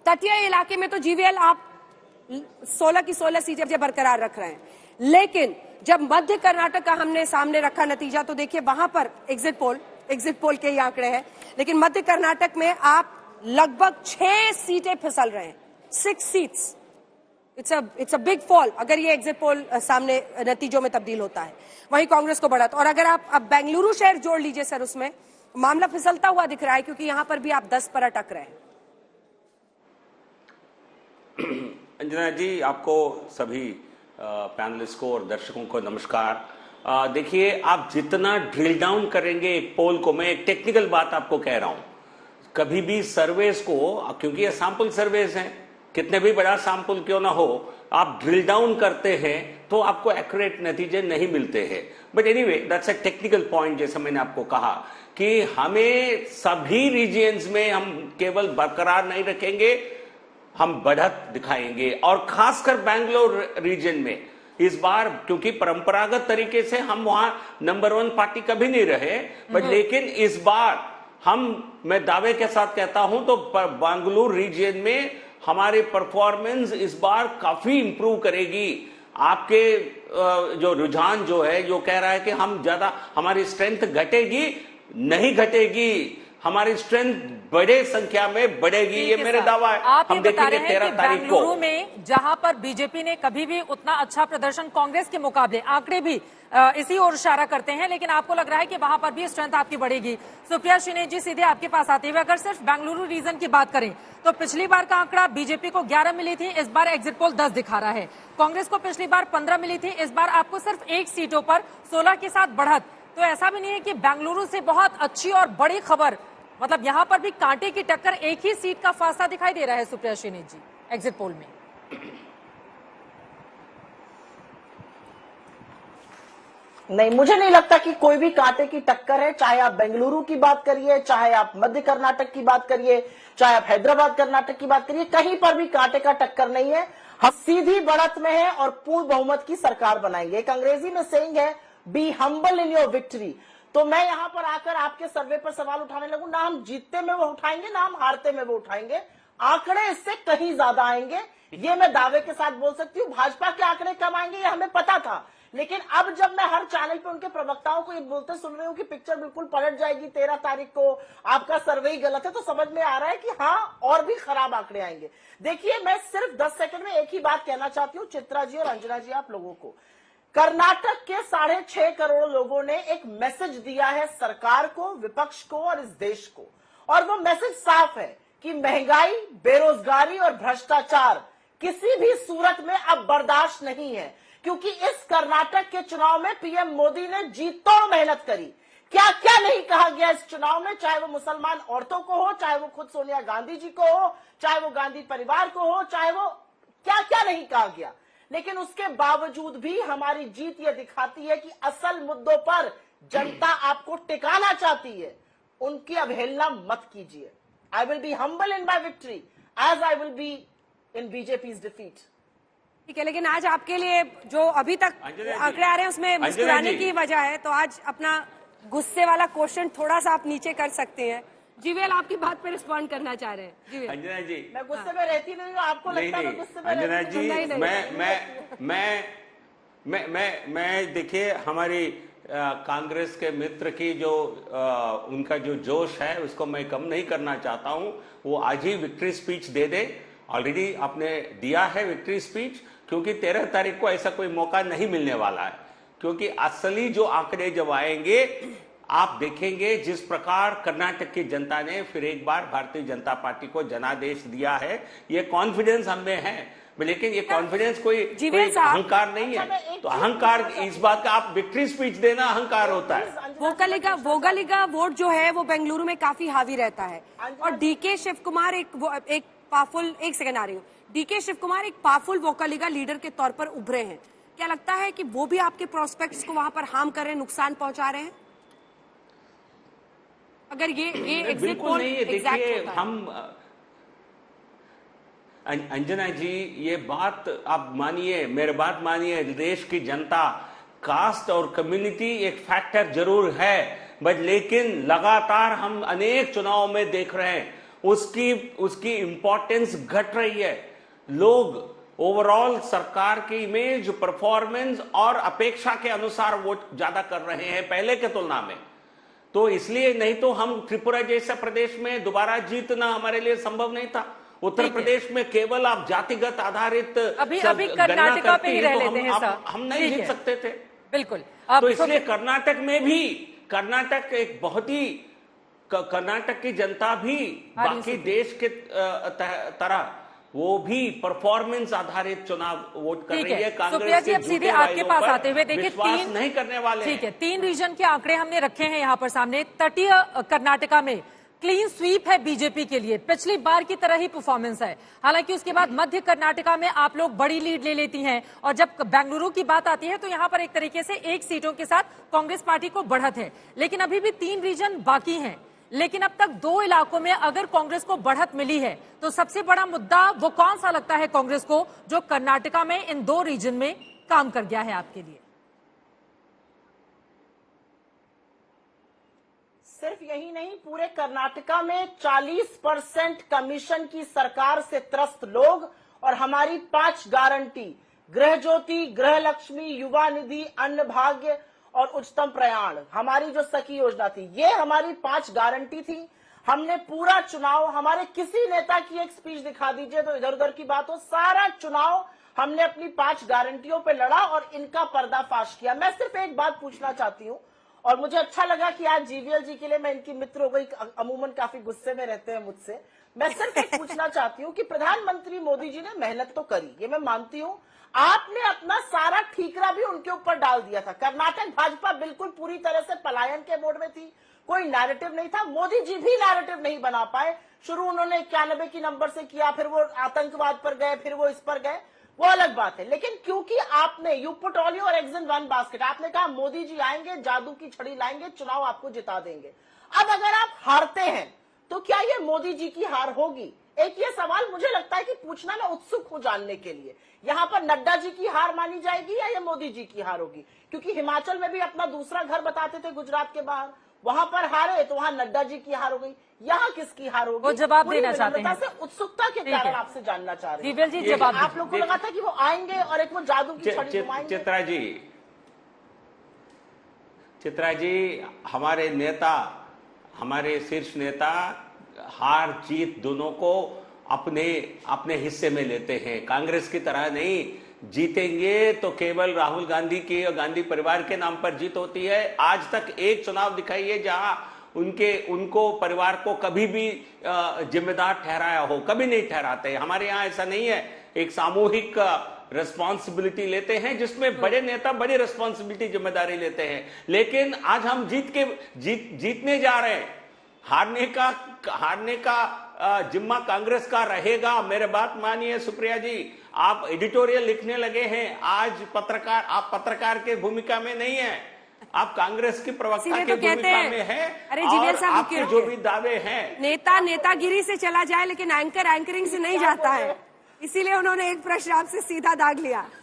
तटीय इलाके में तो जीवीएल आप 16 की 16 सीटें बरकरार रख रहे हैं, लेकिन जब मध्य कर्नाटक का हमने सामने रखा नतीजा तो देखिए वहां पर एग्जिट पोल के ही आंकड़े हैं, लेकिन मध्य कर्नाटक में आप लगभग 6 सीटें फिसल रहे हैं, 6 seats. It's a big fall अगर ये एग्जिट पोल सामने नतीजों में तब्दील होता है। वहीं कांग्रेस को बढ़त, और अगर आप अब बेंगलुरु शहर जोड़ लीजिए सर, उसमें मामला फिसलता हुआ दिख रहा है, क्योंकि यहां पर भी आप 10 पर अटक रहे हैं। अंजना जी, आपको सभी पैनलिस्ट को और दर्शकों को नमस्कार। देखिए, आप जितना ड्रिल डाउन करेंगे एक पोल को, मैं एक टेक्निकल बात आपको कह रहा हूं, कभी भी सर्वेस को, क्योंकि ये सैंपल सर्वेस हैं, कितने भी बड़ा सैंपल क्यों ना हो, आप ड्रिल डाउन करते हैं तो आपको एक्यूरेट नतीजे नहीं मिलते हैं। But anyway, that's a technical point. जैसे मैंने आपको कहा कि हमें सभी रीजियंस में हम केवल बरकरार नहीं रखेंगे, हम बढ़त दिखाएंगे, और खासकर बैंगलोर रीजन में इस बार, क्योंकि परंपरागत तरीके से हम वहां नंबर 1 पार्टी कभी नहीं रहे, बट लेकिन इस बार मैं दावे के साथ कहता हूं तो बैंगलोर रीजन में हमारी परफॉर्मेंस इस बार काफी इंप्रूव करेगी। आपके जो रुझान जो है, जो कह रहा है कि हम ज्यादा, हमारी स्ट्रेंथ घटेगी, नहीं घटेगी, हमारी स्ट्रेंथ बड़े संख्या में बढ़ेगी, ये मेरे दावा है। आप हम देखेंगे 13 तारीख को। बेंगलुरु में जहां पर बीजेपी ने कभी भी उतना अच्छा प्रदर्शन कांग्रेस के मुकाबले, आंकड़े भी इसी ओर इशारा करते हैं, लेकिन आपको लग रहा है कि वहां पर भी स्ट्रेंथ आपकी बढ़ेगी। सुप्रिया श्रीनेश जी, सीधे आपके पास आते हुए, अगर सिर्फ बेंगलुरु रीजन की बात करें तो पिछली बार का आंकड़ा बीजेपी को 11 मिली थी, इस बार एग्जिट पोल 10 दिखा रहा है। कांग्रेस को पिछली बार 15 मिली थी, इस बार आपको सिर्फ 1 सीटों पर 16 के साथ बढ़त। तो ऐसा भी नहीं है कि बेंगलुरु से बहुत अच्छी और बड़ी खबर, मतलब यहां पर भी कांटे की टक्कर, एक ही सीट का फासला दिखाई दे रहा है सुप्रिया श्रीनेश जी एग्जिट पोल में। नहीं, मुझे नहीं लगता कि कोई भी कांटे की टक्कर है, चाहे आप बेंगलुरु की बात करिए, चाहे आप मध्य कर्नाटक की बात करिए, चाहे आप हैदराबाद कर्नाटक की बात करिए, कहीं पर भी कांटे का टक्कर नहीं है। हम सीधी बढ़त में है और पूर्ण बहुमत की सरकार बनाएंगे। एक अंग्रेजी में सेइंग है, B humble in your victory. तो मैं यहां पर आकर आपके सर्वे पर सवाल उठाने लगूं, ना हम जीतते में वो उठाएंगे, ना हम हारते में वो उठाएंगे। आंकड़े इससे कहीं ज्यादा आएंगे, ये मैं दावे के साथ बोल सकती हूँ। भाजपा के आंकड़े कम आएंगे, ये हमें पता था, लेकिन अब जब मैं हर चैनल पे उनके प्रवक्ताओं को ये बोलते सुन रही हूँ कि पिक्चर बिल्कुल पलट जाएगी 13 तारीख को, आपका सर्वे ही गलत है, तो समझ में आ रहा है कि हाँ, और भी खराब आंकड़े आएंगे। देखिए, मैं सिर्फ 10 सेकंड में एक ही बात कहना चाहती हूँ चित्रा जी और अंजना जी, आप लोगों को। कर्नाटक के 6.5 करोड़ लोगों ने एक मैसेज दिया है सरकार को, विपक्ष को और इस देश को, और वो मैसेज साफ है कि महंगाई, बेरोजगारी और भ्रष्टाचार किसी भी सूरत में अब बर्दाश्त नहीं है, क्योंकि इस कर्नाटक के चुनाव में पीएम मोदी ने जी तोड़ मेहनत करी। क्या क्या नहीं कहा गया इस चुनाव में, चाहे वो मुसलमान औरतों को हो, चाहे वो खुद सोनिया गांधी जी को हो, चाहे वो गांधी परिवार को हो, चाहे वो क्या क्या नहीं कहा गया। लेकिन उसके बावजूद भी हमारी जीत यह दिखाती है कि असल मुद्दों पर जनता आपको टिकाना चाहती है, उनकी अवहेलना मत कीजिए। I will be humble in my victory as I will be in BJP's defeat. ठीक है, लेकिन आज आपके लिए जो अभी तक आंकड़े आ रहे हैं उसमें मुस्कुराने की वजह है, तो आज अपना गुस्से वाला क्वेश्चन थोड़ा सा आप नीचे कर सकते हैं। जीवीएल आपकी बात पे रिस्पॉन्ड करना चाह रहे हैं। जीवीएल। अंजना जी, मैं गुस्से में रहती नहीं हूँ, आपको लगता है मैं गुस्से में अंजना रहती हूँ? जी, मैं देखिए, हमारी कांग्रेस के मित्र की जो उनका जो जोश है उसको मैं कम नहीं करना चाहता हूं। वो आज ही विक्ट्री स्पीच दे दे, ऑलरेडी आपने दिया है विक्ट्री स्पीच, क्योंकि 13 तारीख को ऐसा कोई मौका नहीं मिलने वाला है। क्योंकि असली जो आंकड़े जब आएंगे, आप देखेंगे जिस प्रकार कर्नाटक की जनता ने फिर एक बार भारतीय जनता पार्टी को जनादेश दिया है, ये कॉन्फिडेंस हमें है। लेकिन ये कॉन्फिडेंस कोई अहंकार नहीं है। तो अहंकार, इस बात का आप विक्ट्री स्पीच देना अहंकार होता है। वोगलिगा वोट जो है वो बेंगलुरु में काफी हावी रहता है, और डीके शिव कुमार एक पावरफुल, एक सेकंड आ रही हूँ, डीके शिव कुमार एक पावरफुल वोकलिगा लीडर के तौर पर उभरे हैं। क्या लगता है कि वो भी आपके प्रोस्पेक्ट्स को वहां पर हार्म कर रहे हैं, नुकसान पहुंचा रहे हैं? अगर ये एग्जिट पोल एग्जैक्ट होता है। हम अंजना जी, ये बात आप मानिए, मेरे बात मानिए, देश की जनता, कास्ट और कम्युनिटी एक फैक्टर जरूर है, बट लेकिन लगातार हम अनेक चुनावों में देख रहे हैं, उसकी इंपॉर्टेंस घट रही है। लोग ओवरऑल सरकार की इमेज, परफॉर्मेंस और अपेक्षा के अनुसार वोट ज्यादा कर रहे हैं पहले के तुलना में। तो इसलिए, नहीं तो हम त्रिपुरा जैसे प्रदेश में दोबारा जीतना हमारे लिए संभव नहीं था। उत्तर प्रदेश में केवल आप जातिगत आधारित अभी कर्नाटका पे ही रह लेते हैं सर, हम नहीं जीत सकते थे। बिल्कुल। तो इसलिए कर्नाटक में भी, कर्नाटक एक बहुत ही, कर्नाटक की जनता भी बाकी देश के तरह वो भी परफॉर्मेंस आधारित चुनाव वोट कर रही है। सुप्रिया जी, अब सीधे आपके पास आते हुए देखिए, विश्वास नहीं करने वाले। ठीक है, 3 रीजन के आंकड़े हमने रखे हैं यहाँ पर सामने। तटीय कर्नाटका में क्लीन स्वीप है बीजेपी के लिए, पिछली बार की तरह ही परफॉर्मेंस है। हालांकि उसके बाद मध्य कर्नाटका में आप लोग बड़ी लीड ले लेती हैं, और जब बेंगलुरु की बात आती है तो यहाँ पर एक तरीके से 1 सीटों के साथ कांग्रेस पार्टी को बढ़त है। लेकिन अभी भी 3 रीजन बाकी हैं। लेकिन अब तक 2 इलाकों में अगर कांग्रेस को बढ़त मिली है तो सबसे बड़ा मुद्दा वो कौन सा लगता है कांग्रेस को, जो कर्नाटका में इन 2 रीजन में काम कर गया है आपके लिए? सिर्फ यही नहीं, पूरे कर्नाटका में 40% कमीशन की सरकार से त्रस्त लोग, और हमारी 5 गारंटी, गृह ज्योति, गृह लक्ष्मी, युवा निधि, अन्न भाग्य और उच्चतम प्रयाण, हमारी जो सखी योजना थी, ये हमारी 5 गारंटी थी। हमने पूरा चुनाव, हमारे किसी नेता की एक स्पीच दिखा दीजिए तो इधर उधर की बात हो, सारा चुनाव हमने अपनी 5 गारंटियों पे लड़ा और इनका पर्दाफाश किया। मैं सिर्फ एक बात पूछना चाहती हूँ, और मुझे अच्छा लगा कि आज जीवीएल जी के लिए मैं इनकी मित्र हो गई, अमूमन काफी गुस्से में रहते हैं मुझसे। मैं सिर्फ एक पूछना चाहती हूँ कि प्रधानमंत्री मोदी जी ने मेहनत तो करी, ये मैं मानती हूँ, आपने अपना सारा ठीकरा भी उनके ऊपर डाल दिया था। कर्नाटक भाजपा बिल्कुल पूरी तरह से पलायन के मोड में थी, कोई नैरेटिव नहीं था। मोदी जी भी नैरेटिव नहीं बना पाए। शुरू उन्होंने 91 की नंबर से किया, फिर वो आतंकवाद पर गए, फिर वो इस पर गए, वो अलग बात है। लेकिन क्योंकि आपने you put all your eggs in one basket, आपने कहा मोदी जी आएंगे, जादू की छड़ी लाएंगे, चुनाव आपको जिता देंगे। अब अगर आप हारते हैं तो क्या ये मोदी जी की हार होगी? एक ये सवाल मुझे लगता है कि पूछना मैं उत्सुक हूं जानने के लिए। यहाँ पर नड्डा जी की हार मानी जाएगी या ये मोदी जी की हार होगी? क्योंकि हिमाचल में भी अपना दूसरा घर बताते थे गुजरात के बाहर, वहां पर हारे तो वहां नड्डा जी की हार हो गई। यहाँ किसकी हार होगी? वो जवाब देना चाहते हैं। से उत्सुकता के कारण आपसे जानना चाह रहे हैं। जी जवाब आप लोग को लगा था कि वो आएंगे और एक वो जादू की छड़ी घुमाएंगे। चित्रा जी, हमारे नेता, हमारे शीर्ष नेता हार जीत दोनों को अपने हिस्से में लेते हैं। कांग्रेस की तरह नहीं। जीतेंगे तो केवल राहुल गांधी के और गांधी परिवार के नाम पर जीत होती है। आज तक एक चुनाव दिखाइए जहां उनको परिवार को कभी भी जिम्मेदार ठहराया हो, कभी नहीं ठहराते। हमारे यहाँ ऐसा नहीं है। एक सामूहिक रिस्पॉन्सिबिलिटी लेते हैं जिसमें बड़े नेता बड़ी रिस्पॉन्सिबिलिटी, जिम्मेदारी लेते हैं। लेकिन आज हम जीतने जा रहे हैं। हारने का जिम्मा कांग्रेस का रहेगा। मेरे बात मानिए सुप्रिया जी, आप एडिटोरियल लिखने लगे हैं। आज आप पत्रकार के भूमिका में नहीं है, आप कांग्रेस की प्रवक्ता के भूमिका में है। अरे जीवीएल साहब, आपके जो भी दावे हैं, नेतागिरी से चला जाए लेकिन एंकरिंग से नहीं जाता है। इसीलिए उन्होंने एक प्रश्न आपसे सीधा दाग लिया।